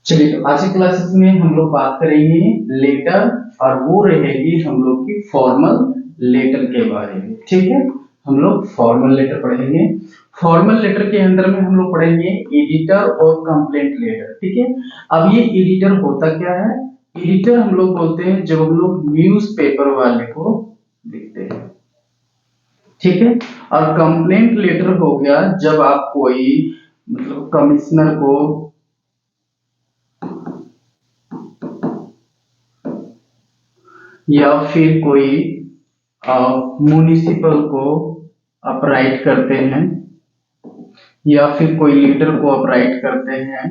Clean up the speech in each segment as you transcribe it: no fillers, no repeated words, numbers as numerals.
चलिए, तो आज की क्लासेस में हम लोग बात करेंगे लेटर, और वो रहेगी हम लोग की फॉर्मल लेटर के बारे में। ठीक है, हम लोग फॉर्मल लेटर पढ़ेंगे। फॉर्मल लेटर के अंदर में हम लोग पढ़ेंगे एडिटर और कंप्लेंट लेटर। ठीक है, अब ये एडिटर होता क्या है? एडिटर हम लोग बोलते हैं जब हम लोग न्यूज़पेपर वाले को लिखते हैं। ठीक है, और कंप्लेंट लेटर हो गया जब आप कोई मतलब कमिश्नर को या फिर कोई म्युनिसिपल को आप राइट करते हैं, या फिर कोई लीडर को आप राइट करते हैं,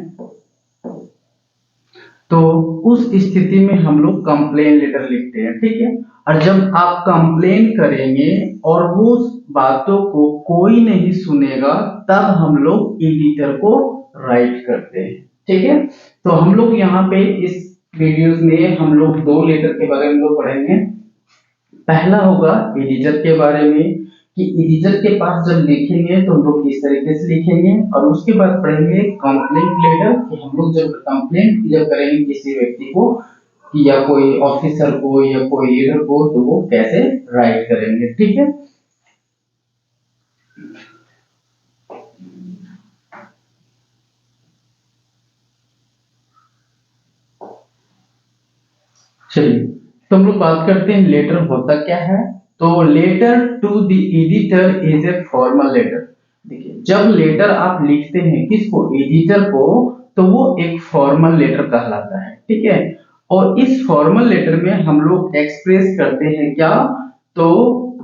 तो उस स्थिति में हम लोग कंप्लेन लेटर लिखते हैं। ठीक है, और जब आप कंप्लेन करेंगे और वो बातों को कोई नहीं सुनेगा, तब हम लोग एडिटर को राइट करते हैं। ठीक है, तो हम लोग यहाँ पे इस वीडियोस में हम लोग दो लेटर के बारे में लोग पढ़ेंगे। पहला होगा एडिटर के बारे में कि एडिटर के पास जब लिखेंगे तो हम लोग किस तरीके से लिखेंगे, और उसके बाद पढ़ेंगे कंप्लेंट लेटर कि हम लोग जब कंप्लेंट जब करेंगे किसी व्यक्ति को या कोई ऑफिसर को या कोई लीडर को, तो वो कैसे राइट करेंगे। ठीक है, चलिए, तो हम लोग बात करते हैं लेटर होता क्या है। तो letter to the editor is a formal letter. देखिए, जब लेटर आप लिखते हैं किसको? एडिटर को, तो वो एक फॉर्मल लेटर कहलाता है। ठीक है, और इस फॉर्मल लेटर में हम लोग एक्सप्रेस करते हैं क्या? तो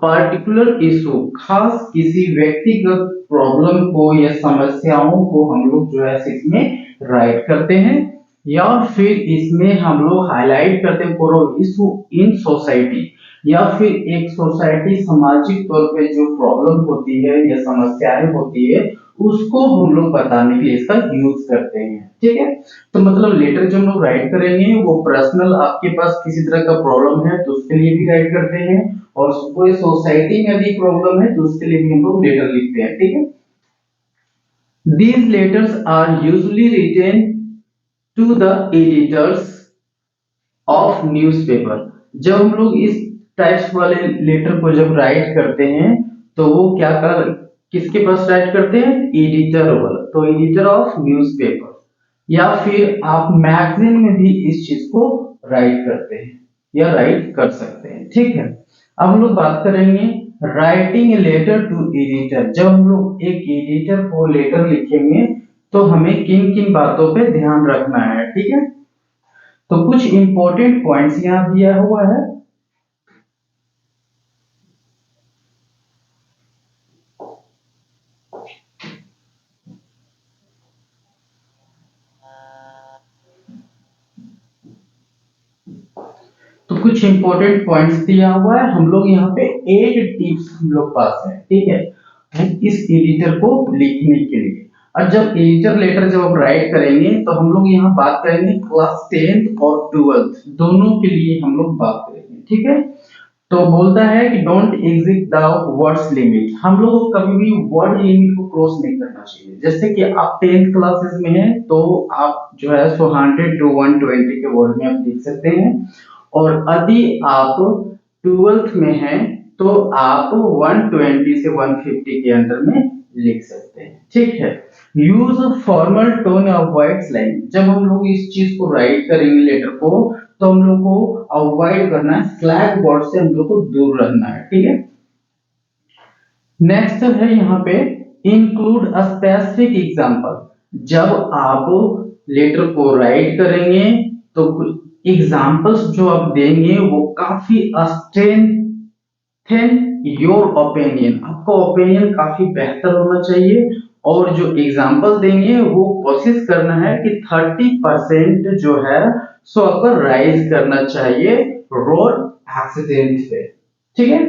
पार्टिकुलर इशू, खास किसी व्यक्तिगत प्रॉब्लम को या समस्याओं को हम लोग जो है इसमें राइट करते हैं, या फिर इसमें हम लोग हाईलाइट करते हैं कोई इशू इन सोसाइटी, या फिर एक सोसाइटी सामाजिक तौर पे जो प्रॉब्लम होती है या समस्याएं होती है, उसको हम लोग बताने के लिए इसका यूज करते हैं। ठीक है, तो मतलब लेटर जो हम लोग राइट करेंगे वो पर्सनल आपके पास किसी तरह का प्रॉब्लम है तो उसके लिए भी राइट करते हैं, और पूरे सोसाइटी में भी प्रॉब्लम है तो उसके लिए भी हम लोग लेटर लिखते हैं। ठीक है, these letters are usually written to the editors of newspaper. जब हम लोग इस टाइप्स वाले लेटर को जब राइट करते हैं, तो वो क्या कर किसके पास राइट करते हैं? एडिटर वाला, तो एडिटर ऑफ न्यूज़पेपर, या फिर आप मैगजीन में भी इस चीज को राइट करते हैं या राइट कर सकते हैं। ठीक है, अब हम लोग बात करेंगे राइटिंग लेटर टू एडिटर। जब हम लोग एक एडिटर को लेटर लिखेंगे तो हमें किन किन बातों पे ध्यान रखना है। ठीक है, तो कुछ इंपॉर्टेंट पॉइंट्स यहाँ दिया हुआ है। तो कुछ इंपॉर्टेंट पॉइंट्स दिया हुआ है, हम लोग यहाँ पे 8 टिप्स हम लोग पास है। ठीक है, इस एडिटर को लिखने के लिए। और जब एडिटर लेटर जब आप राइट करेंगे तो हम लोग यहाँ बात करेंगे क्लास 10th और 12th दोनों के लिए हम लोग बात करेंगे। ठीक है, तो बोलता है कि don't exit the words limit. हम लोगों को कभी भी वर्ड लिमिट को क्रॉस नहीं करना चाहिए। जैसे कि आप 10th क्लासेस में हैं तो आप जो है 100 to 120 के वर्ड में आप लिख सकते हैं, और यदि आप 12th में हैं तो आप 120 से 150 के अंदर में लिख सकते हैं। ठीक है, use formal tone avoid slang. जब हम लोग इस चीज को राइट करेंगे लेटर को, तो हम लोग को अवॉइड करना है, स्लैग वर्ड से हम लोग को दूर रहना है। ठीक है, नेक्स्ट है यहाँ पे इंक्लूड अ स्पेसिफिक एग्जांपल। जब आप लेटर को राइट करेंगे तो कुछ एग्जांपल्स जो आप देंगे वो काफी स्ट्रेंथन योर ओपिनियन, आपका ओपिनियन काफी बेहतर होना चाहिए, और जो एग्जांपल देंगे वो कोशिश करना है कि 30% जो है सो आपका राइज करना चाहिए रोड एक्सीडेंट पे। ठीक है,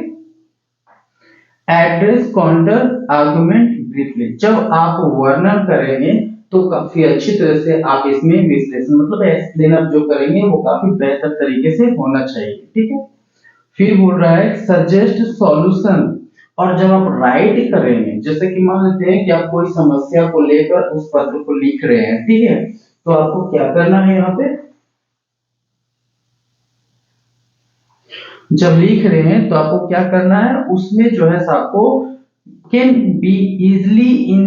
एड्रेस काउंटर आर्गुमेंट ब्रीफली। जब आप वर्णन करेंगे तो काफी अच्छी तरह से आप इसमें विश्लेषण मतलब एक्सप्लेन आप जो करेंगे वो काफी बेहतर तरीके से होना चाहिए। ठीक है, फिर बोल रहा है सजेस्ट सॉल्यूशन। और जब आप राइट करेंगे, जैसे कि मान लेते हैं कि आप कोई समस्या को लेकर उस पत्र को लिख रहे हैं, ठीक है, तो आपको क्या करना है यहाँ पे, जब लिख रहे हैं तो आपको क्या करना है, उसमें जो है आपको can be easily in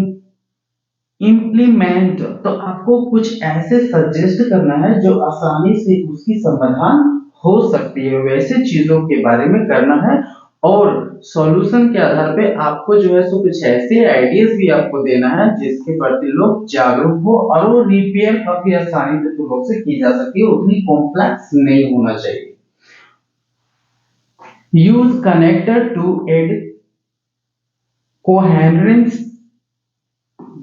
implement, तो आपको कुछ ऐसे सजेस्ट करना है जो आसानी से उसकी समाधान हो सकती है, वैसे चीजों के बारे में करना है। और सॉल्यूशन के आधार पे आपको जो है सो कुछ ऐसे आइडियाज भी आपको देना है जिसके प्रति लोग जागरूक हो, और वो रिपेयर काफी आसानी से तुम लोग से की जा सकती है, उतनी कॉम्प्लेक्स नहीं होना चाहिए। Use connector to add coherence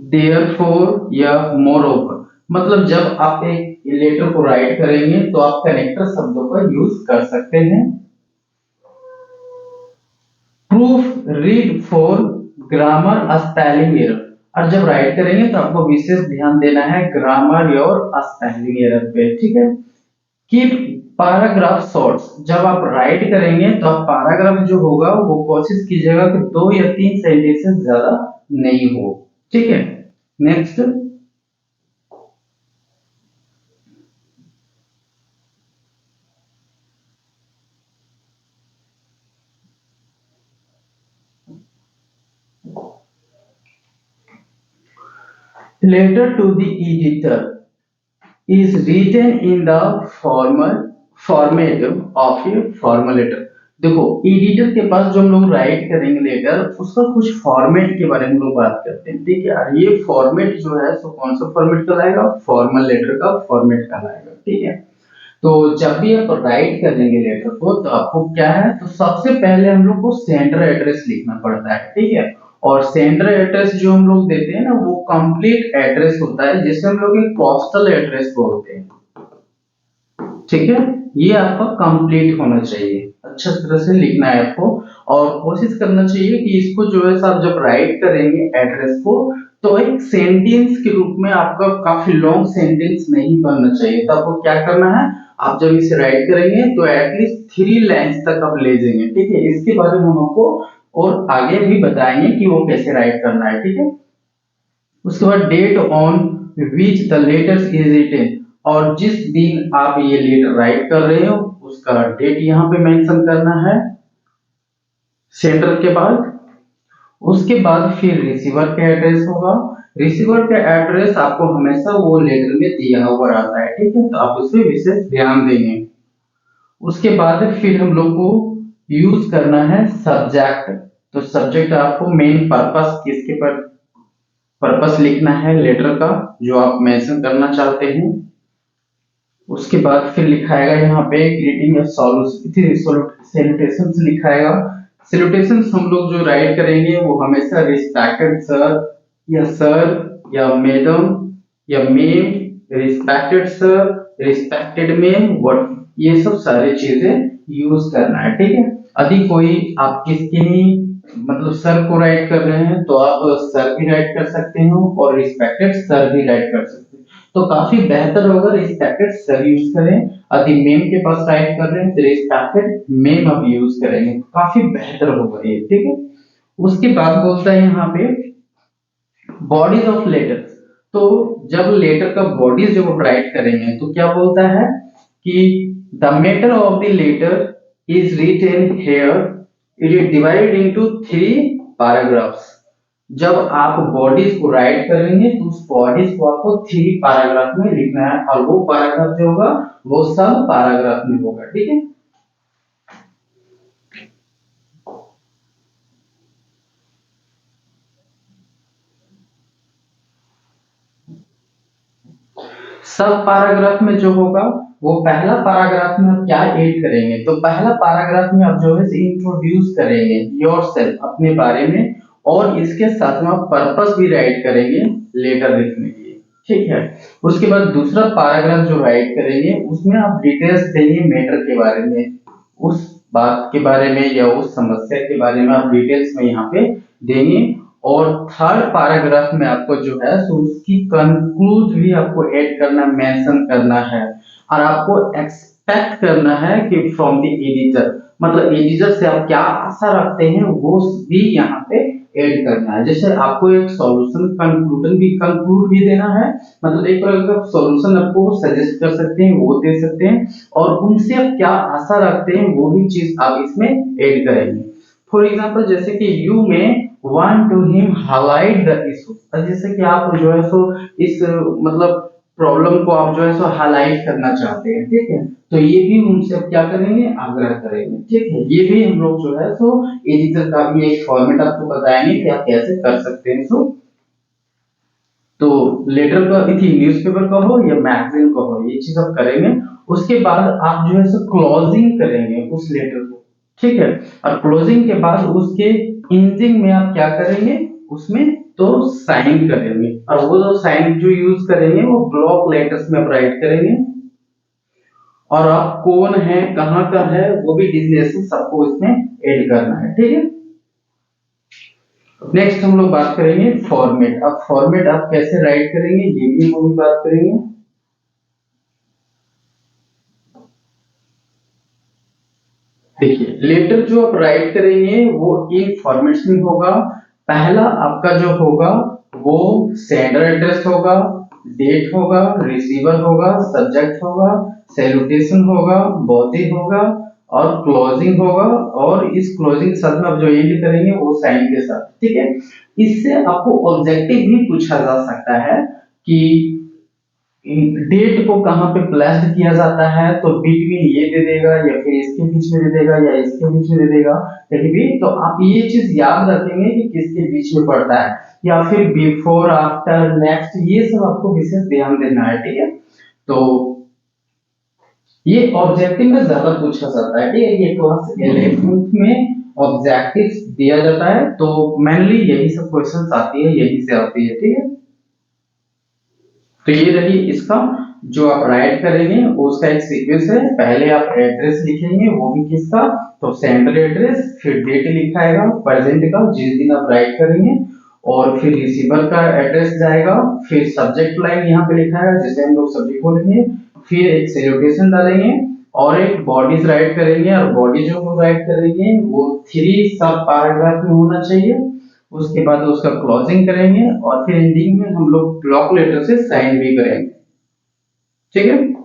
therefore या मोरओवर, मतलब जब आप एक लेटर को राइट करेंगे तो आप कनेक्टर शब्दों का यूज कर सकते हैं। Proof read for grammar spelling error, और जब राइट करेंगे तो आपको विशेष ध्यान देना है ग्रामर और स्पेलिंग एरर पे, ठीक है। कीप पैराग्राफ शॉर्ट्स, जब आप राइट करेंगे तो आप पैराग्राफ जो होगा वो कोशिश कीजिएगा कि 2 या 3 सेंटेंस ज्यादा नहीं हो, ठीक है। Next, letter to the editor is written in the formal format of a formal letter। देखो एडिटर के पास जो हम लोग राइट करेंगे लेटर, उसका कुछ फॉर्मेट के बारे में हम लोग बात करते हैं, ठीक है। और ये फॉर्मेट जो है सो कौन सा फॉर्मेट कहलाएगा, फॉर्मल लेटर का फॉर्मेट कहलाएगा, ठीक है। तो जब भी आप राइट करेंगे लेटर को तो आपको क्या है, तो सबसे पहले हम लोग को सेंडर एड्रेस लिखना पड़ता है, ठीक है। और सेंडर एड्रेस जो हम लोग देते हैं ना वो कंप्लीट एड्रेस होता है, जिसे हम लोग एक पोस्टल एड्रेस बोलते हैं, ठीक है। ये आपका कंप्लीट होना चाहिए, अच्छा तरह से लिखना है आपको, और कोशिश करना चाहिए कि इसको जो है आप जब राइट करेंगे एड्रेस को तो एक सेंटेंस के रूप में, आपका काफी लॉन्ग सेंटेंस नहीं बनना चाहिए। तो आपको क्या करना है, आप जब इसे राइट करेंगे तो एटलीस्ट 3 लाइन्स तक आप ले जाएंगे, ठीक है। इसके बारे में हम आपको और आगे भी बताएंगे कि वो कैसे राइट करना है, ठीक है। उसके बाद date on which the letters is written, और जिस दिन आप ये लेटर राइट कर रहे हो उसका डेट यहाँ पे मेंशन करना है सेंडर के बाद। उसके बाद फिर रिसीवर का एड्रेस होगा, रिसीवर का एड्रेस आपको हमेशा वो लेटर में दिया हुआ रहता है, ठीक है, तो आप उस पर विशेष ध्यान देंगे। उसके बाद फिर हम लोग को यूज करना है सब्जेक्ट, तो सब्जेक्ट आपको मेन पर्पस किसके पर पर्पस लिखना है लेटर का जो आप मेंशन करना चाहते हैं। उसके बाद फिर लिखाएगा यहाँ पे ग्रीटिंग सैल्यूटेशंस लिखाएगा। सैल्यूटेशंस हम लोग जो राइट करेंगे वो हमेशा रिस्पेक्टेड सर या मैडम या ma'am, respected sir, respected ma'am, what, ये सब सारी चीजें यूज करना है, ठीक है। यदि कोई आप किसके मतलब सर को राइट कर रहे हैं तो आप सर भी राइट कर सकते हो और रिस्पेक्टेड सर भी राइट कर सकते हैं, तो काफी बेहतर होगा रिस्पेक्टेड सर यूज करें। यदि मेम के पास राइट कर रहे हैं तो रिस्पेक्टेड मेम आप यूज करेंगे, काफी बेहतर होगा ये, ठीक है। उसके बाद बोलता है यहाँ पे बॉडीज ऑफ लेटर्स, तो जब लेटर का बॉडीज जब आप राइट करेंगे तो क्या बोलता है कि the matter of the letter is written here, it is divided into 3 paragraphs. जब आप बॉडीज को राइट करेंगे तो उस बॉडीज को आपको 3 पैराग्राफ में लिखना है, और वो पैराग्राफ जो होगा वो सब पैराग्राफ में होगा, ठीक है। सब पैराग्राफ में जो होगा वो पहला पैराग्राफ में आप क्या ऐड करेंगे, तो पहला पैराग्राफ में आप जो है इंट्रोड्यूस करेंगे योरसेल्फ, अपने बारे में, और इसके साथ में आप पर्पस भी राइट करेंगे लेटर लिखने के लिए, ठीक है। उसके बाद दूसरा पैराग्राफ जो राइट करेंगे उसमें आप डिटेल्स देंगे मैटर के बारे में, उस बात के बारे में या उस समस्या के बारे में आप डिटेल्स में यहाँ पे देंगे। और थर्ड पैराग्राफ में आपको जो है तो उसकी कंक्लूड भी आपको ऐड करना, मेंशन करना है, और आपको एक्सपेक्ट करना है कि फ्रॉम द एडिटर, मतलब एडिटर से आप क्या आशा रखते हैं वो भी यहाँ पे ऐड करना है। जैसे आपको एक सॉल्यूशन कंक्लूड भी देना है, मतलब एक तरह का सॉल्यूशन आपको सजेस्ट कर सकते हैं, वो दे सकते हैं, और उनसे आप क्या आशा रखते हैं वो भी चीज आप इसमें ऐड करेंगे। फॉर एग्जांपल जैसे कि you may want to him highlight the issue, जैसे कि आप जो है सो इस मतलब प्रॉब्लम को आप जो है सो हाईलाइट करना चाहते हैं, ठीक है, तो ये भी उनसे आप क्या करेंगे, आग्रह करेंगे, ठीक है। ये भी हम लोग जो है सो एडिटर का भी एक फॉर्मेट आपको बताएंगे कि आप कैसे कर सकते हैं। तो लेटर का थी न्यूज़पेपर का हो या मैगजीन का हो, ये चीज आप करेंगे। उसके बाद आप जो है सो क्लोजिंग करेंगे उस लेटर को, ठीक है, और क्लोजिंग के बाद उसके इंडिंग में आप क्या करेंगे, उसमें तो साइन करेंगे, और वो जो साइन जो यूज करेंगे वो ब्लॉक लेटर्स में आप राइट करेंगे, और आप कौन है, कहाँ का है, वो भी डिजिग्नेशन सबको इसमें ऐड करना है, ठीक है। नेक्स्ट हम लोग बात करेंगे फॉर्मेट। अब फॉर्मेट आप कैसे राइट करेंगे ये भी हम लोग बात करेंगे। देखिए लेटर जो आप राइट करेंगे वो इन फॉर्मेट्स में होगा। पहला आपका जो होगा वो सेंडर एड्रेस होगा, डेट होगा, रिसीवर होगा, सब्जेक्ट होगा, सैल्यूटेशन होगा, बॉडी होगा, और क्लोजिंग होगा, और इस क्लोजिंग के साथ में आप जो एंड करेंगे वो साइन के साथ, ठीक है। इससे आपको ऑब्जेक्टिव भी पूछा जा सकता है कि डेट को कहां पे प्लेस्ड किया जाता है, तो बिटवीन ये दे देगा, या फिर इसके बीच में दे देगा, या इसके बीच में दे देगा, कहीं भी। तो आप ये चीज याद रखेंगे कि किसके बीच में पड़ता है, या फिर बिफोर, आफ्टर, नेक्स्ट, ये सब आपको विशेष ध्यान देना है, ठीक है। तो ये ऑब्जेक्टिव में ज्यादा पूछा जाता है, ठीक है, ये क्लास 11th में ऑब्जेक्टिव दिया जाता है, तो मेनली यही सब क्वेश्चंस आती है, यही से आती है, ठीक है। तो ये रही इसका जो आप राइट करेंगे वो उसका एक सीक्वेंस है। पहले आप एड्रेस लिखेंगे, वो भी किसका, तो सेंडर एड्रेस, फिर डेट लिखाएगा प्रेजेंट का जिस दिन आप राइट करेंगे, और फिर रिसीवर का एड्रेस जाएगा, फिर सब्जेक्ट लाइन यहाँ पे लिखा है जिसे हम लोग सब्जेक्ट बोलेंगे, फिर एक सैल्यूटेशन डालेंगे, और एक बॉडीज राइट करेंगे, और बॉडी जो हम राइट करेंगे वो 3 सब पैराग्राफ में होना चाहिए। उसके बाद उसका क्लोजिंग करेंगे, और फिर एंडिंग में हम लोग ब्लॉक लेटर से साइन भी करेंगे, ठीक है।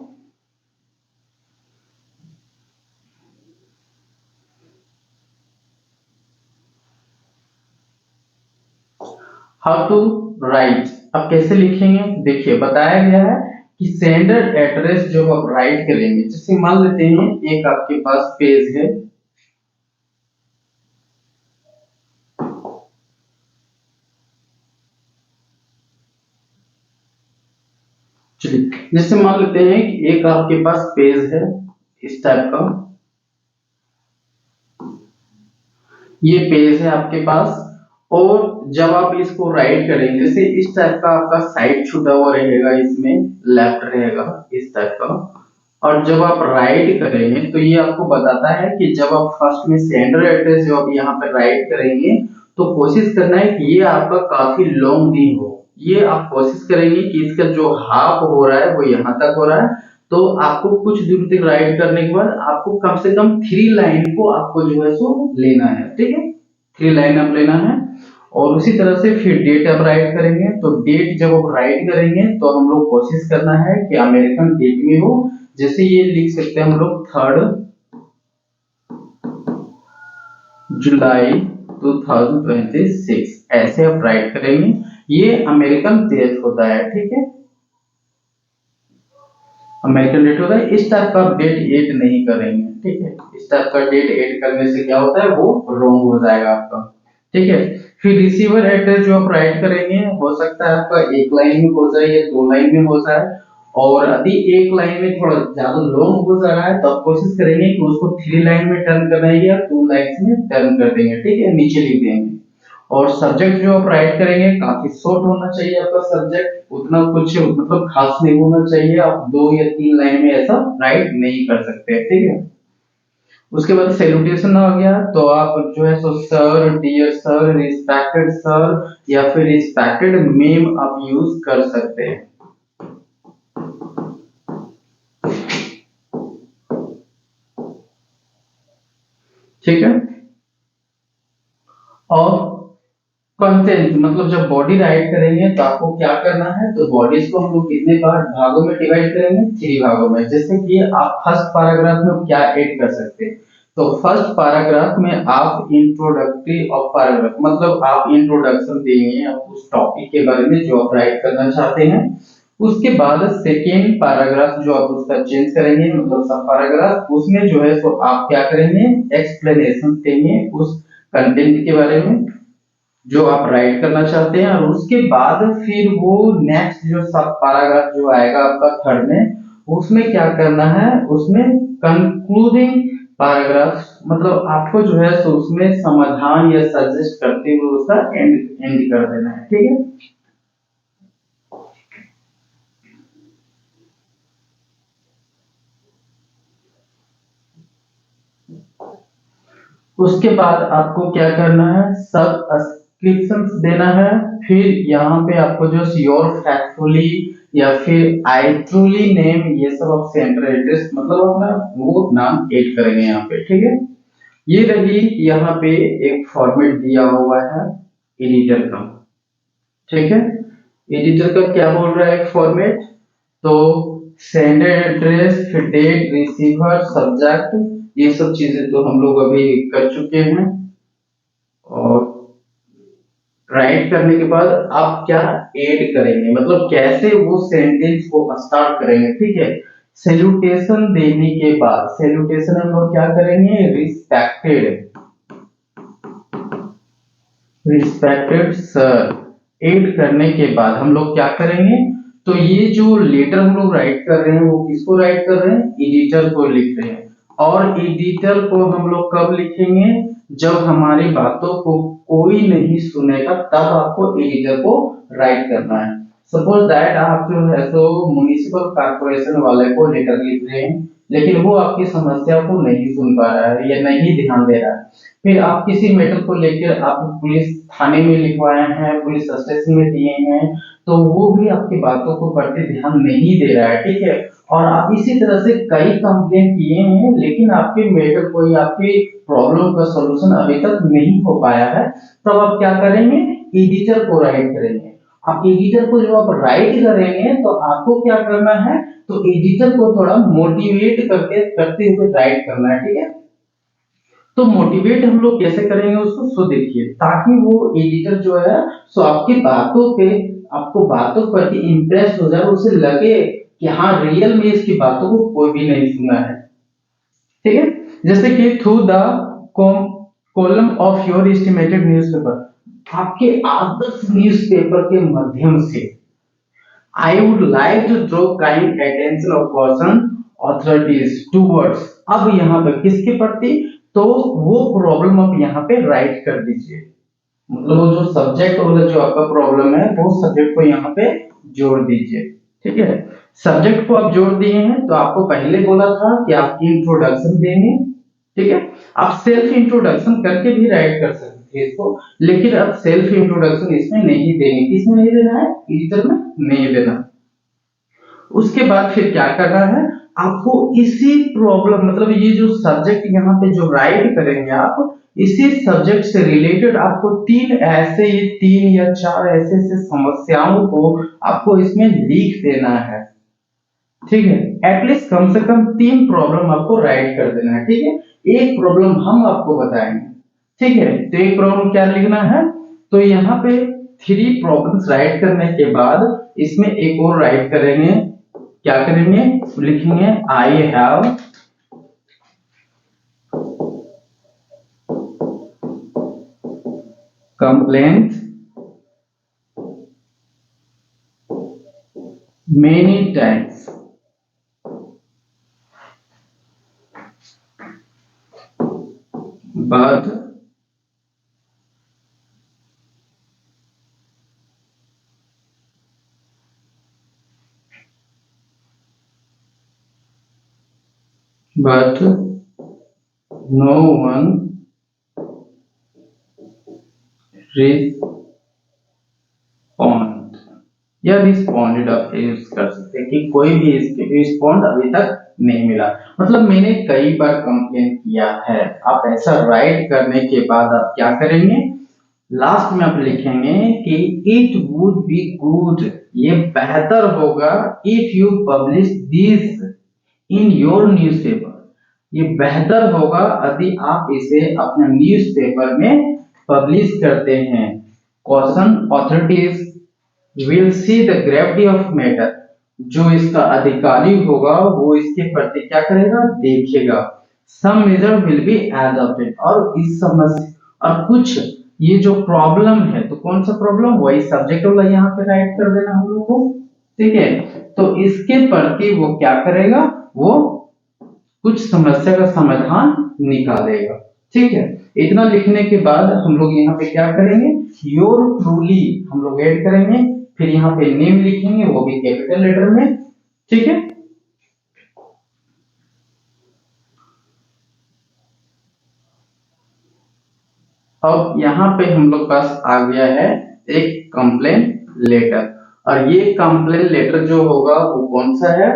हाउ टू राइट, अब कैसे लिखेंगे, देखिए बताया गया है कि सेंडर एड्रेस जो आप राइट करेंगे, जैसे मान लेते हैं एक आपके पास पेज है, चलिए जैसे मान लेते हैं कि एक आपके पास पेज है इस टाइप का, ये पेज है आपके पास, और जब आप इसको राइट करेंगे, जैसे इस टाइप का आपका साइड छुटा हुआ रहेगा, इसमें लेफ्ट रहेगा इस टाइप का, और जब आप राइट करेंगे तो ये आपको बताता है कि जब आप फर्स्ट में सेंडर एड्रेस जो आप यहाँ पे राइट करेंगे, तो कोशिश करना है कि ये आपका काफी लॉन्ग नहीं हो। ये आप कोशिश करेंगे कि इसका जो हाफ हो रहा है वो यहाँ तक हो रहा है, तो आपको कुछ दूर तक राइट करने के बाद आपको कम से कम 3 लाइन को आपको जो है सो लेना है, ठीक है, 3 लाइन आप लेना है। और उसी तरह से फिर डेट आप राइट करेंगे, तो डेट जब आप राइट करेंगे तो हम लोग कोशिश करना है कि अमेरिकन डेट में हो, जैसे ये लिख सकते हैं हम लोग 3 जुलाई 2026, ऐसे आप राइट करेंगे, ये अमेरिकन डेट होता है, ठीक है, अमेरिकन डेट होता है। इस टाइप का आप डेट ऐड नहीं करेंगे, ठीक है, इस टाइप का डेट ऐड करने से क्या होता है वो रॉन्ग हो जाएगा आपका, ठीक है। फिर रिसीवर एड्रेस जो आप राइट करेंगे, हो सकता है आपका 1 लाइन में हो जाए या 2 लाइन में हो जाए, और यदि 1 लाइन में थोड़ा ज्यादा लॉन्ग हो जा रहा है तो आप कोशिश करेंगे कि उसको 3 लाइन में टर्न करना है, या 2 लाइन्स में टर्न कर देंगे, ठीक है, नीचे लिख देंगे। और सब्जेक्ट जो आप राइट करेंगे काफी शॉर्ट होना चाहिए आपका सब्जेक्ट, उतना कुछ मतलब खास नहीं होना चाहिए, आप 2 या 3 लाइन में ऐसा राइट नहीं कर सकते, ठीक है। उसके बाद सैल्यूटेशन आ गया, तो आप जो है सो sir, dear sir, respected sir, या फिर रिस्पेक्टेड मेम आप यूज कर सकते हैं, ठीक है। और कंटेंट मतलब जब बॉडी राइट करेंगे तो आपको क्या करना है, तो बॉडीज को हम लोग कितने भागों में डिवाइड करेंगे, 3 भागों में। जैसे कि आप फर्स्ट पैराग्राफ में क्या ऐड कर सकते हैं, तो फर्स्ट पैराग्राफ में आप इंट्रोडक्टरी ऑफ पैराग्राफ मतलब आप इंट्रोडक्शन देंगे उस टॉपिक के बारे में जो आप राइट करना चाहते हैं। उसके बाद सेकेंड पैराग्राफ जो आप उसका चेंज करेंगे मतलब सब पैराग्राफ उसमें जो है तो आप क्या करेंगे, एक्सप्लेनेशन देंगे उस कंटेंट के बारे में जो आप राइट करना चाहते हैं। और उसके बाद फिर वो नेक्स्ट जो सब पैराग्राफ जो आएगा आपका थर्ड में, उसमें क्या करना है, उसमें कंक्लूडिंग पैराग्राफ मतलब आपको जो है तो उसमें समाधान या सजेस्ट करते हुए उसका एंड कर देना है। ठीक है, उसके बाद आपको क्या करना है, सब्सक्रिप्शन देना है। फिर यहाँ पे आपको जो योर फैक्टफुली या फिर आई ट्रूली नेम ये सब आप सेंटर एड्रेस मतलब अपना वो नाम ऐड करेंगे यहाँ पे। ठीक है, ये रही यहाँ पे एक फॉर्मेट दिया हुआ है एडिटर का। ठीक है, एडिटर का क्या बोल रहा है फॉर्मेट, तो सेंडर एड्रेस फिर डेट रिसीवर सब्जेक्ट ये सब चीजें तो हम लोग अभी कर चुके हैं। और राइट करने के बाद आप क्या ऐड करेंगे मतलब कैसे वो सेंटेंस को स्टार्ट करेंगे। ठीक है, सैल्यूटेशन देने के बाद सैल्यूटेशन हम लोग क्या करेंगे, रिस्पेक्टेड रिस्पेक्टेड सर ऐड करने के बाद हम लोग क्या करेंगे, तो ये जो लेटर हम लोग राइट कर रहे हैं वो किसको राइट कर रहे हैं, एडिटर को लिख रहे हैं। और एडिटर को हम लोग कब लिखेंगे, जब हमारी बातों को कोई नहीं सुनेगा तब आपको एडिटर को राइट करना है। सपोज दैट आप जो है तो म्युनिसिपल कॉर्पोरेशन वाले को लेटर लिख रहे हैं लेकिन वो आपकी समस्या को नहीं सुन पा रहा है या नहीं ध्यान दे रहा है। फिर आप किसी मैटर को लेकर आप पुलिस थाने में लिखवाए हैं, पुलिस स्टेशन में दिए हैं, तो वो भी आपकी बातों को बढ़ते ध्यान नहीं दे रहा है। ठीक है, और आप इसी तरह से कई कंप्लेंट किए हैं लेकिन आपके मैटर को या आपके प्रॉब्लम का सॉल्यूशन अभी तक नहीं हो पाया है, तब आप क्या करेंगे, एडिटर को राइट करेंगे। आप एडिटर को जब आप राइट करेंगे तो आपको क्या करना है, तो एडिटर को थोड़ा मोटिवेट करके करते हुए राइट करना है। ठीक है, तो मोटिवेट हम लोग कैसे करेंगे उसको, सो देखिए ताकि वो एडिटर जो है सो आपकी बातों पे आपको बातों पर इम्प्रेस हो जाए, उसे लगे कि हाँ रियल में इसकी बातों को कोई भी नहीं सुना है। ठीक है, जैसे कि through the column of your estimated newspaper आपके आदर्श न्यूज़पेपर के माध्यम से I would like to draw kind attention of person authorities towards, अब यहाँ पे किसके प्रति, तो वो प्रॉब्लम आप यहाँ पे राइट कर दीजिए मतलब वो जो सब्जेक्ट वाला जो आपका प्रॉब्लम है वो सब्जेक्ट को यहाँ पे जोड़ दीजिए। ठीक है, सब्जेक्ट को आप जोड़ दिए हैं तो आपको पहले बोला था कि आप इंट्रोडक्शन देंगे। ठीक है, आप सेल्फ इंट्रोडक्शन करके भी राइट कर सकते हैं इसको, लेकिन अब सेल्फ इंट्रोडक्शन इसमें नहीं देंगे। किसमें नहीं देना है, एडिटर में नहीं देना। उसके बाद फिर क्या करना है, आपको इसी प्रॉब्लम मतलब ये जो सब्जेक्ट यहाँ पे जो राइट करेंगे आप इसी सब्जेक्ट से रिलेटेड आपको तीन या चार ऐसे ऐसे समस्याओं को आपको इसमें लिख देना है। ठीक है, एटलीस्ट कम से कम 3 प्रॉब्लम आपको राइट कर देना है। ठीक है, एक प्रॉब्लम हम आपको बताएंगे। ठीक है, तो एक प्रॉब्लम क्या लिखना है, तो यहाँ पे 3 प्रॉब्लम्स राइट करने के बाद इसमें एक और राइट करेंगे, क्या करेंगे, लिखेंगे आई have complaint many times but no one respond या रिस्पॉन्डेड आप यूज कर सकते हैं कि कोई भी इसके रिस्पॉन्ड अभी तक नहीं मिला, मतलब मैंने कई बार कंप्लेन किया है। आप ऐसा राइट करने के बाद आप क्या करेंगे, लास्ट में आप लिखेंगे कि इट वुड बी गुड, ये बेहतर होगा, if you publish this in your newspaper, ये बेहतर होगा यदि आप इसे अपने न्यूज़पेपर में पब्लिश करते हैं। Question authorities will see the gravity of matter, जो इसका अधिकारी होगा वो इसके प्रति क्या करेगा, देखेगा। Some measure will be adopted, और इस समस्या और कुछ ये जो प्रॉब्लम है, तो कौन सा प्रॉब्लम, वही सब्जेक्ट वाला यहाँ पे राइट कर देना हम लोग को, ठीक है। तो इसके प्रति वो क्या करेगा, वो कुछ समस्या का समाधान निकालेगा, ठीक है। इतना लिखने के बाद हम लोग यहाँ पे क्या करेंगे, योर ट्रूली हम लोग ऐड करेंगे, फिर यहाँ पे नेम लिखेंगे, वो भी कैपिटल लेटर में, ठीक है। अब यहाँ पे हम लोग पास आ गया है एक कंप्लेन लेटर, और ये कंप्लेन लेटर जो होगा वो कौन सा है,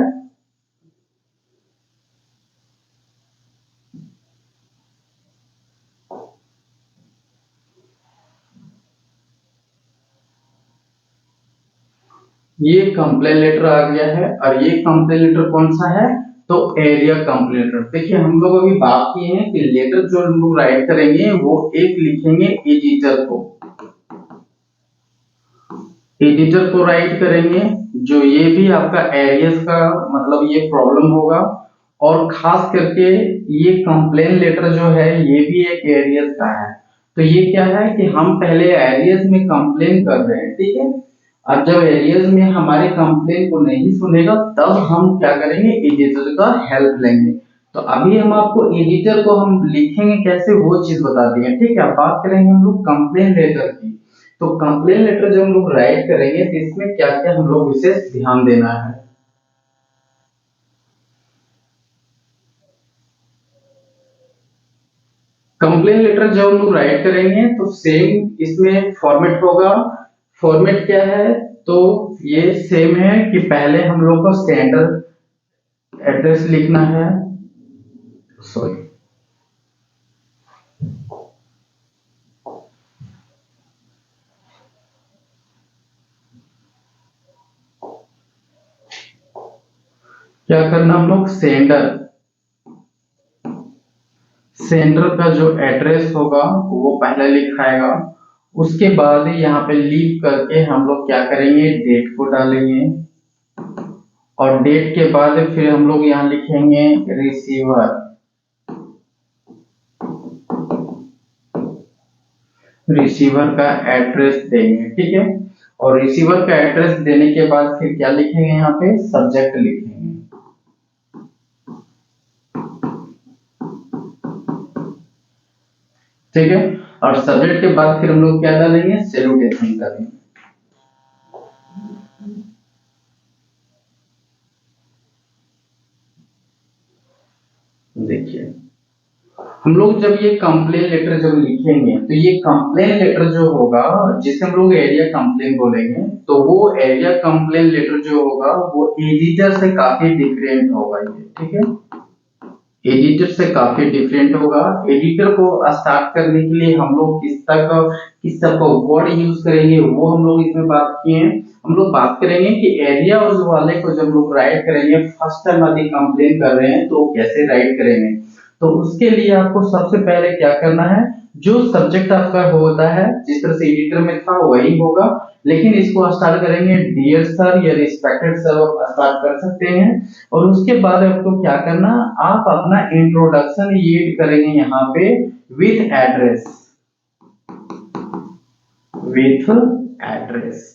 ये कंप्लेन लेटर आ गया है। और ये कंप्लेन लेटर कौन सा है, तो एरिया कंप्लेन लेटर। देखिए हम लोग अभी बात किए हैं कि लेटर जो हम लोग राइट करेंगे वो एक लिखेंगे एडिटर को, एडिटर को राइट करेंगे, जो ये भी आपका एरियस का मतलब ये प्रॉब्लम होगा। और खास करके ये कंप्लेन लेटर जो है ये भी एक एरियस का है। तो ये क्या है कि हम पहले एरियस में कंप्लेन कर रहे हैं, ठीक है। अब जब एरियस में हमारे कंप्लेन को नहीं सुनेगा तब हम क्या करेंगे, एडिटर का हेल्प लेंगे। तो अभी हम आपको एडिटर को हम लिखेंगे कैसे वो चीज बता दिए, ठीक है। अब बात करेंगे हम लोग कंप्लेन लेटर की। तो कंप्लेन लेटर जब हम लोग राइट करेंगे तो इसमें क्या क्या हम लोग विशेष ध्यान देना है। कंप्लेन लेटर जब हम लोग राइट करेंगे तो सेम इसमें फॉर्मेट होगा। फॉर्मेट क्या है, तो ये सेम है कि पहले हम लोग को सेंडर एड्रेस लिखना है, सॉरी क्या करना हम लोग, सेंडर, सेंडर का जो एड्रेस होगा वो पहले लिखाएगा। उसके बाद यहाँ पे लीव करके हम लोग क्या करेंगे, डेट को डालेंगे। और डेट के बाद फिर हम लोग यहाँ लिखेंगे रिसीवर, रिसीवर का एड्रेस देंगे, ठीक है। और रिसीवर का एड्रेस देने के बाद फिर क्या लिखेंगे, यहाँ पे सब्जेक्ट लिखेंगे, ठीक है। और सब्जेक्ट के बाद फिर हम लोग क्या डालेंगे, सैल्यूटेशन करेंगे। देखिए हम लोग जब ये कंप्लेन लेटर जब लिखेंगे तो ये कंप्लेन लेटर जो होगा जिसे हम लोग एरिया कंप्लेन बोलेंगे, तो वो एरिया कंप्लेन लेटर जो होगा वो एडिटर से काफी डिफरेंट होगा ये, ठीक है। एडिटर से काफी डिफरेंट होगा। एडिटर को स्टार्ट करने के लिए हम लोग किस तरह का वर्ड यूज करेंगे वो हम लोग इसमें बात किए हैं। हम लोग बात करेंगे कि एरिया उस वाले को जब लोग राइट करेंगे, फर्स्ट टाइम यदि कंप्लेन कर रहे हैं तो कैसे राइट करेंगे। तो उसके लिए आपको सबसे पहले क्या करना है, जो सब्जेक्ट आपका होता है जिस तरह से एडिटर में था वही होगा, लेकिन इसको स्टार्ट करेंगे डियर सर या रिस्पेक्टेड सर स्टार्ट कर सकते हैं। और उसके बाद आपको क्या करना, आप अपना इंट्रोडक्शन ऐड करेंगे यहाँ पे विथ एड्रेस, विथ एड्रेस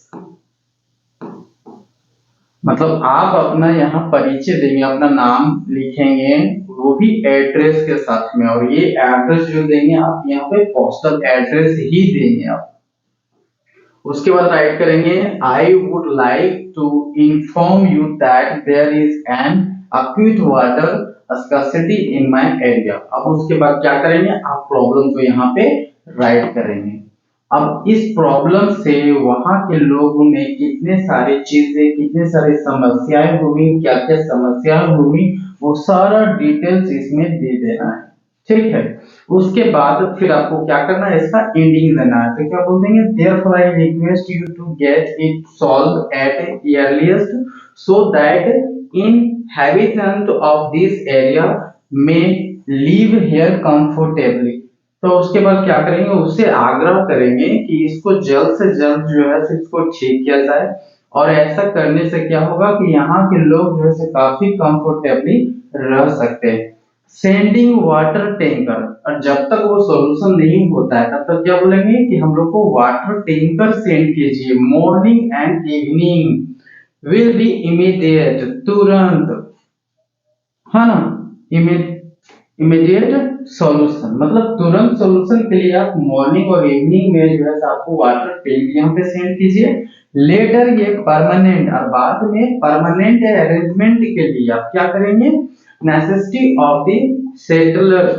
मतलब आप अपना यहाँ परिचय देंगे, अपना नाम लिखेंगे वो भी एड्रेस के साथ में। और ये एड्रेस जो देंगे आप यहाँ पे पोस्टल एड्रेस ही देंगे आप। उसके बाद राइट करेंगे I would like to inform you that there is an acute water scarcity in my area. अब उसके बाद क्या करेंगे, आप प्रॉब्लम को यहाँ पे राइट करेंगे। अब इस प्रॉब्लम से वहां के लोगों ने कितने सारी चीजें, कितने सारी समस्याएं हुई, क्या क्या समस्याएं हुई, वो सारा डिटेल्स इसमें दे देना है। ठीक है। उसके बाद फिर आपको क्या करना है, इसका एंडिंग देना है। तो क्या बोल देंगे, therefore I request you to get it solved at earliest so that inhabitant of this area may live here comfortably। तो उसके बाद क्या करेंगे, उससे आग्रह करेंगे कि इसको जल्द से जल्द जो है इसको ठीक किया जाए, और ऐसा करने से क्या होगा कि यहाँ के लोग जो है काफी कंफर्टेबली रह सकते हैं। सेंडिंग वाटर टैंकर, और जब तक वो सॉल्यूशन नहीं होता है तब तक क्या बोलेंगे कि हम लोग को वाटर टैंकर सेंड कीजिए, morning and evening will be immediate, तुरंत, है ना। इमीडिएट सॉल्यूशन मतलब तुरंत सॉल्यूशन के लिए आप मॉर्निंग और इवनिंग में जो है आपको वाटर टैंक यहाँ पे सेंड कीजिए। लेटर ये परमानेंट, और बाद में परमानेंट अरेंजमेंट के लिए आप क्या करेंगे, necessity of the settler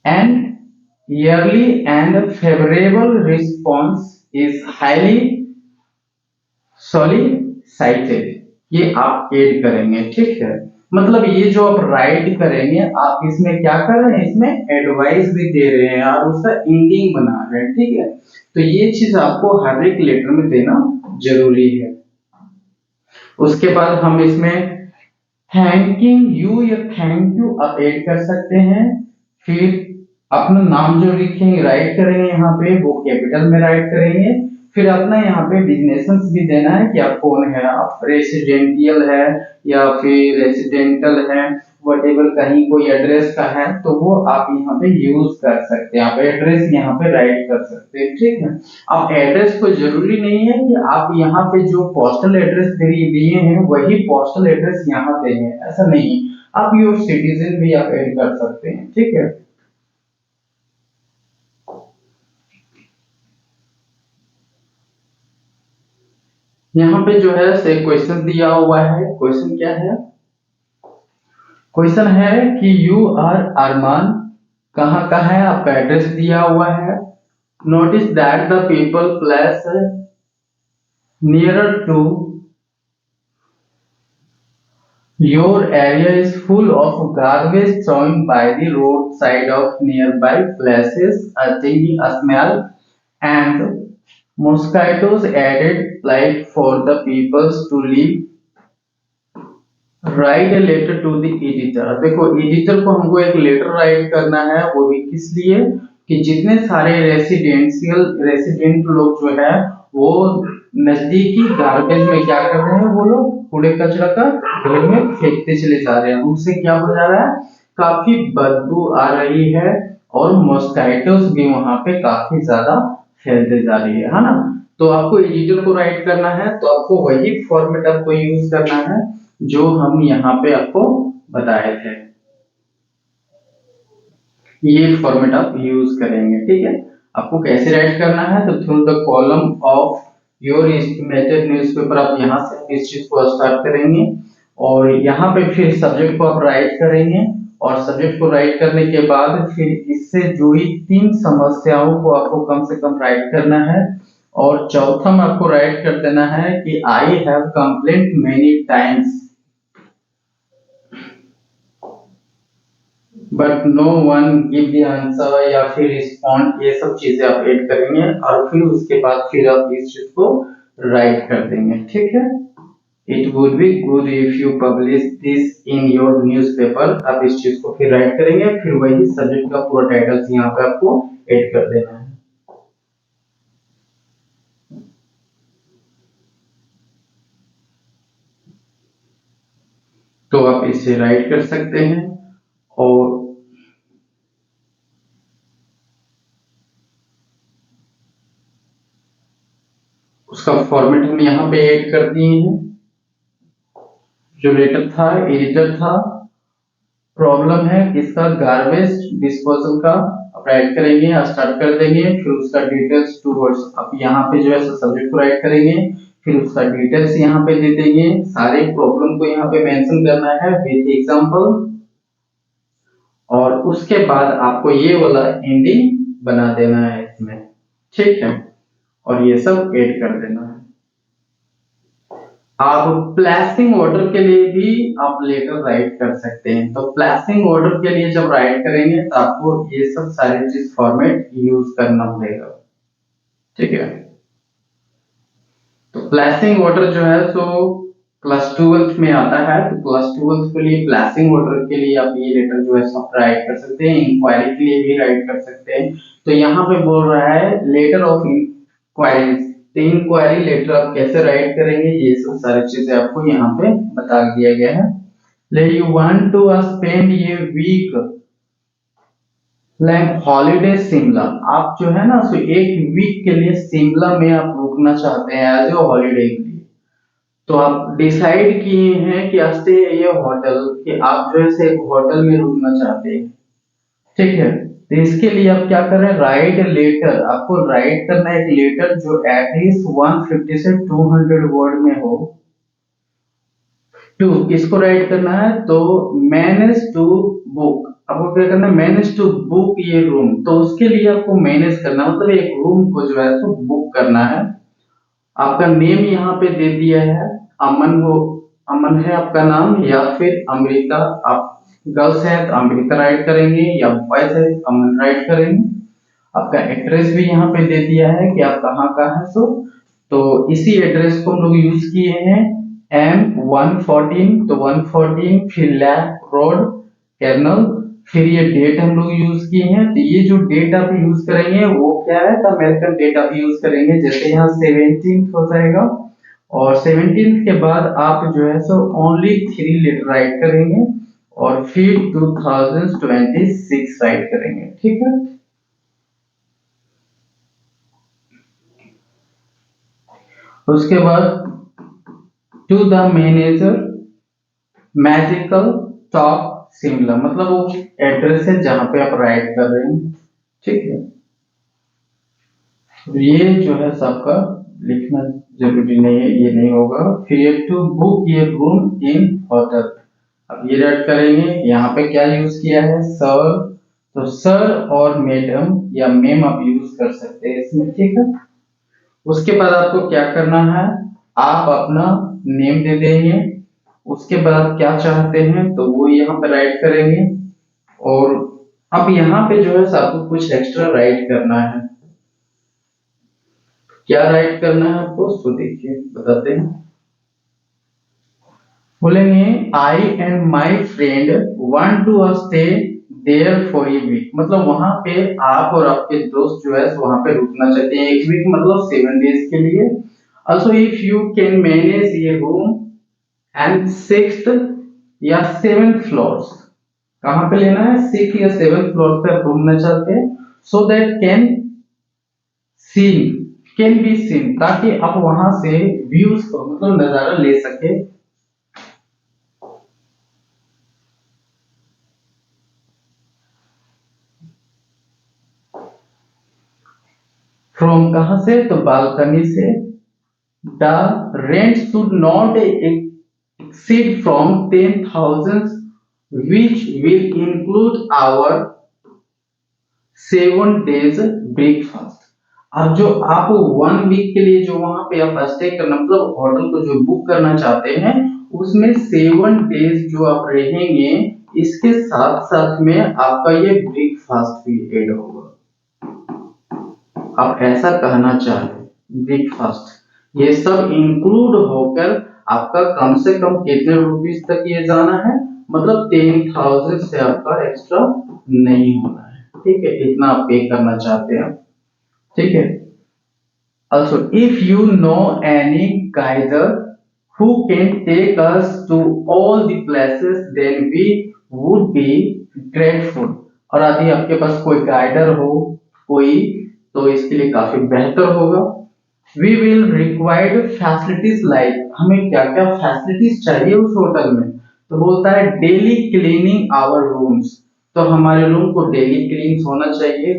and yearly and favorable response is highly solicited, ये आप ऐड करेंगे। ठीक है, मतलब ये जो आप राइट करेंगे आप इसमें क्या कर रहे हैं, इसमें एडवाइस भी दे रहे हैं और उसका एंडिंग बना रहे हैं। ठीक है, तो ये चीज आपको हर एक लेटर में देना जरूरी है। उसके बाद हम इसमें थैंकिंग यू या थैंक यू आप ऐड कर सकते हैं। फिर अपना नाम जो लिखेंगे राइट करेंगे, यहाँ पे वो कैपिटल में राइट करेंगे। फिर अपना यहाँ पे डिजिग्नेशंस भी देना है कि आप कौन है, आप रेसिडेंटियल है या फिर रेसिडेंटल है, व्हाटएवर, कहीं कोई एड्रेस का है तो वो आप यहाँ पे यूज कर सकते हैं, आप एड्रेस यहाँ पे राइट कर सकते हैं। ठीक है, अब एड्रेस को जरूरी नहीं है कि आप यहाँ पे जो पोस्टल एड्रेस दिए हैं वही पोस्टल एड्रेस यहाँ पे है, ऐसा नहीं, आप योर सिटीजन भी आप ऐड कर सकते हैं। ठीक है, यहाँ पे जो है से क्वेश्चन दिया हुआ है। क्वेश्चन क्या है, क्वेश्चन है कि यू आर अरमान, कहाँ का है, आपका एड्रेस दिया हुआ है। Notice that the people place nearer to your area is full of garbage thrown by the road side of nearby places adding smell and mosquitoes added plight for the peoples to live। Write a letter to the editor. देखो editor को हमको एक letter right करना है, वो भी किस लिए कि जितने सारे रेसिडेंट लोग जो है वो नजदीकी गार्बेज में क्या कर रहे हैं, वो लोग कूड़े कचरा का ढेर में फेंकते चले जा रहे हैं, उनसे क्या हो जा रहा है, काफी बदबू आ रही है और मॉस्किटोस भी वहां पे काफी ज्यादा फैलते जा रही है ना। तो आपको एडिटर को राइट करना है तो आपको वही फॉर्मेट आपको यूज करना है जो हम यहाँ पे आपको बताए थे, ये फॉर्मेट आप यूज करेंगे। ठीक है, आपको कैसे राइट करना है, तो through the column of your estimated newspaper आप यहाँ से इस चीज को स्टार्ट करेंगे और यहाँ पे फिर सब्जेक्ट को आप राइट करेंगे और सब्जेक्ट को राइट करने के बाद फिर इससे जुड़ी 3 समस्याओं को आपको कम से कम राइट करना है और चौथा में आपको राइट कर देना है कि I have complaint many times but no one give the answer या फिर रिस्पॉन्ड, ये सब चीजें आप ऐड करेंगे और फिर उसके बाद फिर आप इस चीज को राइट कर देंगे। ठीक है, it would be good if you publish this in your newspaper, आप इस चीज को फिर राइट करेंगे, फिर वही सब्जेक्ट का पूरा टाइटल यहाँ पे आपको ऐड कर देना है। तो आप इसे राइट कर सकते हैं और उसका फॉर्मेट हम यहाँ पे ऐड कर दिए हैं। जो लेटर था एडिटर था, प्रॉब्लम है किसका, गार्बेज डिस्पोजल का, आप राइट करेंगे, स्टार्ट कर देंगे, फिर उसका डिटेल्स टू वर्ड्स आप यहाँ पे जो है सब्जेक्ट को राइट करेंगे, फिर उसका डिटेल्स यहाँ पे दे देंगे, सारे प्रॉब्लम को यहाँ पे मेंशन करना है विद एग्जांपल और उसके बाद आपको ये वाला एंडिंग बना देना है इसमें। ठीक है, और ये सब ऐड कर देना है। आप प्लेसिंग ऑर्डर के लिए भी आप लेटर राइट कर सकते हैं। तो प्लेसिंग ऑर्डर के लिए जब राइट करेंगे तो आपको ये सब सारी चीज फॉर्मेट यूज करना पड़ेगा, ठीक है। तो प्लेसिंग ऑर्डर जो है सो क्लास 12th में आता है, तो क्लास 12th के लिए प्लेसिंग ऑर्डर के लिए आप ये लेटर जो है सब राइट कर सकते हैं, इंक्वायरी के लिए भी राइट कर सकते हैं। तो यहाँ पे बोल रहा है लेटर ऑफ इंक्वायरी, तो इंक्वायरी लेटर आप कैसे राइट करेंगे ये सब सारी चीजें आपको यहाँ पे बता दिया गया है। ले यू वांट टू स्पेंड ये वीक लाइक हॉलीडे शिमला, आप जो है ना सो एक वीक के लिए शिमला में आप रुकना चाहते हैं एज ए हॉलीडे के लिए। तो आप डिसाइड किए हैं कि स्टे ये होटल, कि आप जो है से एक होटल में रुकना चाहते हैं, ठीक है। तो इसके लिए आप क्या कर रहे हैं, राइट लेटर, आपको राइट करना है एक लेटर जो एटलीस्ट 150 से 200 वर्ड में हो। टू किसको राइट करना है, तो मैनेज टू बुक, आपको क्या करना है, मैनेज टू बुक ये रूम, तो उसके लिए आपको मैनेज करना मतलब एक रूम को जो है तो बुक करना है। आपका नेम यहाँ पे दे दिया है, अमन हो, अमन है आपका नाम, या फिर अमृता, आप गर्ल्स है तो अमृता राइट करेंगे, या बॉयज है तो अमन राइट करेंगे। आपका एड्रेस भी यहाँ पे दे दिया है कि आप कहाँ का है सो, तो इसी एड्रेस को हम लोग यूज किए हैं M114, तो 114 फिर लैब रोड कर्नल, फिर ये डेट हम लोग यूज किए हैं। तो ये जो डेट आप यूज करेंगे वो क्या है, तो अमेरिकन डेट आप यूज करेंगे, जैसे यहाँ 17 हो जाएगा, और 17 के बाद आप जो है सो ओनली 3 लेटर राइट करेंगे, और फिर 2026 राइट करेंगे, ठीक है। उसके बाद to the manager magical top Shimla, मतलब वो एड्रेस है जहां पे आप राइट कर रहे हैं, ठीक है। ये जो है सबका लिखना जरूरी नहीं है, ये नहीं होगा। फिर टू बुक ये रूम इन होटल, अब ये राइट करेंगे, यहाँ पे क्या यूज किया है सर, तो सर और मैडम या मैम आप यूज कर सकते हैं इसमें, ठीक है। उसके बाद आपको क्या करना है, आप अपना नेम दे देंगे, उसके बाद क्या चाहते हैं तो वो यहाँ पे राइट करेंगे, और अब यहाँ पे जो है आपको कुछ एक्स्ट्रा राइट करना है। क्या राइट करना है आपको, तो देखिए बताते हैं। बोलेंगे I and my friend want to stay there for a week, मतलब वहां पे आप और आपके दोस्त जो है वहां पे रुकना चाहते हैं एक वीक, मतलब 7 डेज के लिए। Also if you can manage a room and 6th या 7th फ्लोर्स, कहां पे लेना है, 6th या 7th फ्लोर पे आप घूमना चाहते हैं, so that scene can be seen, ताकि आप वहां से व्यूज को मतलब नजारा ले सके। फ्रॉम कहां से, तो बालकनी से। The rent should not exceed from 10,000 which will include our 7 days breakfast. अब जो आप 1 वीक के लिए जो वहां पे आप स्टे करना मतलब होटल को जो बुक करना चाहते हैं, उसमें 7 डेज जो आप रहेंगे, इसके साथ साथ में आपका ये ब्रेकफास्ट भी ऐड होगा। आप ऐसा कहना चाहते ब्रेकफास्ट ये सब इंक्लूड होकर आपका कम से कम कितने रुपीस तक ये जाना है, मतलब 10,000 से आपका एक्स्ट्रा नहीं होना है, ठीक है, इतना आप पे करना चाहते हैं, ठीक है। Also if you know any guide who can take us to all the places then we would be grateful, और यदि आपके पास कोई गाइडर हो कोई, तो इसके लिए काफी बेहतर होगा। We will required facilities like, हमें क्या क्या फैसिलिटीज चाहिए उस होटल में, तो बोलता है डेली क्लीनिंग आवर रूम्स, तो हमारे रूम को डेली क्लीन होना चाहिए,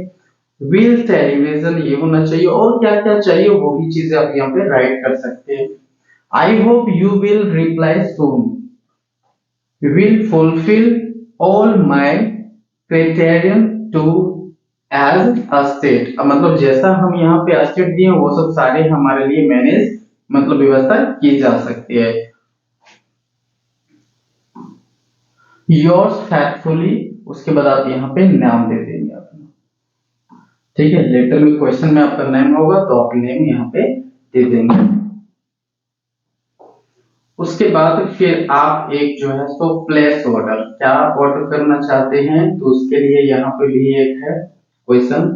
विल टेलीविजन ये होना चाहिए, और क्या क्या चाहिए वो भी चीजें आप यहाँ पे राइट कर सकते हैं। I hope you will reply soon, will fulfil all my criterion to as a state, मतलब जैसा हम यहाँ पे स्टेट दिए वो सब सारे हमारे लिए मैनेज मतलब व्यवस्था की जा सकती है। योर्स फैक्टफुली, उसके बाद आप यहाँ पे नाम दे देंगे अपना, ठीक है। लेटर में क्वेश्चन में आपका नेम होगा तो आप नेम यहाँ पे दे देंगे। उसके बाद फिर आप एक जो है सो प्लेस ऑर्डर, क्या ऑर्डर करना चाहते हैं, तो उसके लिए यहाँ पे भी एक है क्वेश्चन,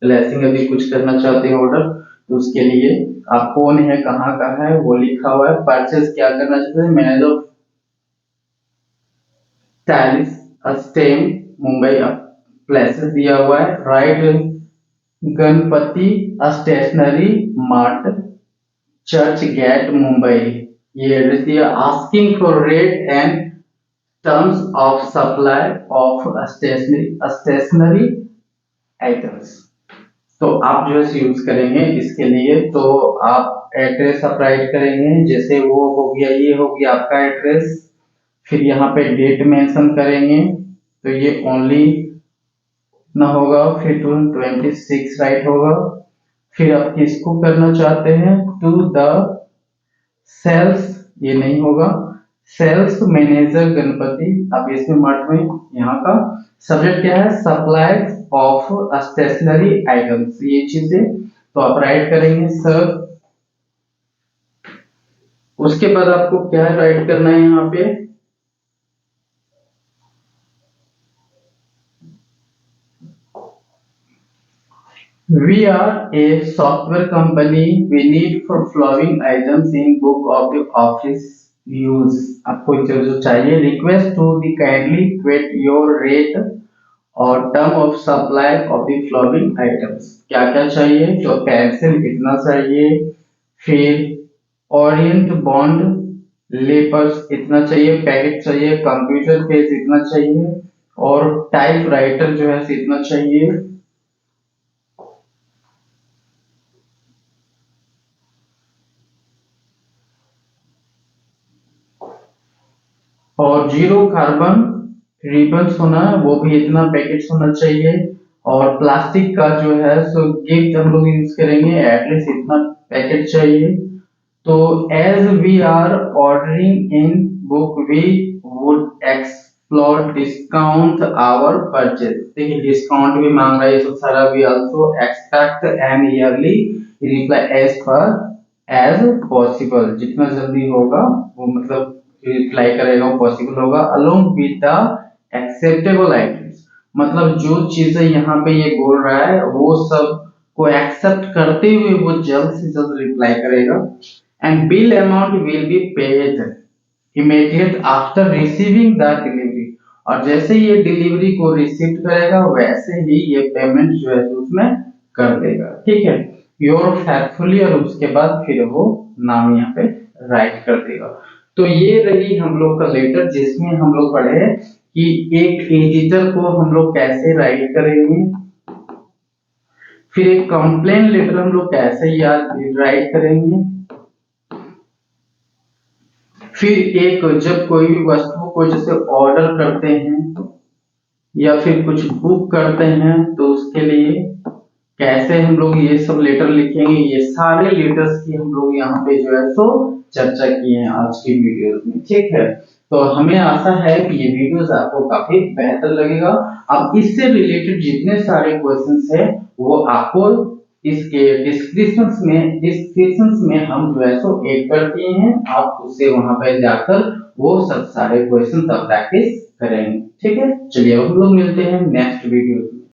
प्लेसिंग अभी कुछ करना चाहते हैं ऑर्डर, तो उसके लिए आप कौन है, कहाँ का है, वो लिखा हुआ है। परचेज क्या करना चाहते हैं, manage of tiles stem Mumbai, places दिया हुआ है। Write Ganpati stationery mart church gate Mumbai, ये एड्रेस दिया। Asking for rate and terms of supply of stationery items, तो आप जो है यूज करेंगे इसके लिए, तो आप एड्रेस आप राइट करेंगे, जैसे वो हो गया, ये हो गया आपका एड्रेस, फिर यहाँ पे डेट मेंशन करेंगे, तो ये ओनली ना होगा, फिर 26 राइट होगा। फिर आप किसको करना चाहते हैं, टू द सेल्स, ये नहीं होगा, सेल्स मैनेजर गणपति, आप इसमें मठ में, यहाँ का सब्जेक्ट क्या है, सप्लाई ऑफ स्टेशनरी आइटम्स, ये चीजें तो आप राइट करेंगे सर। उसके बाद आपको क्या राइट करना है यहाँ पे, we are a software company, we need for flowing items in book of the office use, आपको जो चाहिए, request to the kindly quote your rate और term of supply of the following items, क्या क्या चाहिए, तो पेंसिल कितना चाहिए, फिर ओरिएंट बॉन्ड लेपर्स इतना चाहिए, पैकेट चाहिए, कंप्यूटर पेज इतना चाहिए, और टाइप राइटर जो है इतना चाहिए। और 0 कार्बन रिबन्स होना है, वो भी इतना पैकेट्स होना चाहिए। और प्लास्टिक का जो है सो गिफ्ट हम लोग यूज करेंगे, एटलीस्ट इतना पैकेट चाहिए। तो as we are ordering in bulk we would explore discount our purchase, देखिए डिस्काउंट भी मांग रहा है सब सारा। We also expect an early reply as per as possible, जितना जल्दी होगा वो मतलब रिप्लाई करेगा वो पॉसिबल होगा। Along with the acceptable items, मतलब जो चीजें यहाँ पे ये बोल रहा है वो सब को एक्सेप्ट करते हुए वो जल्द से जल्द रिप्लाई करेगा। And bill amount will be paid immediate after receiving the delivery, और जैसे ये डिलीवरी को रिसीव करेगा वैसे ही ये पेमेंट जो है उसमें कर देगा, ठीक है। योर फेथफुली, और उसके बाद फिर वो नाम यहाँ पे राइट कर देगा। तो ये रही हम लोग का लेटर, जिसमें हम लोग पढ़े कि एक एडिटर को हम लोग कैसे राइट करेंगे, फिर एक कंप्लेन लेटर हम लोग कैसे याद राइट करेंगे, फिर एक जब कोई भी वस्तु को जैसे ऑर्डर करते हैं या फिर कुछ बुक करते हैं तो उसके लिए कैसे हम लोग ये सब लेटर लिखेंगे, ये सारे लेटर्स की हम लोग यहाँ पे जो है सो चर्चा की है आज की वीडियो में, ठीक है। तो हमें आशा है कि ये वीडियोस आपको काफी बेहतर लगेगा। अब इससे रिलेटेड जितने सारे क्वेश्चंस है वो आपको इसके डिस्क्रिप्शंस में हम जो है सो ऐड कर दिए हैं, आप उससे वहां पे जाकर वो सब सारे क्वेश्चन प्रैक्टिस करेंगे, ठीक है। चलिए हम लोग मिलते हैं नेक्स्ट वीडियो में।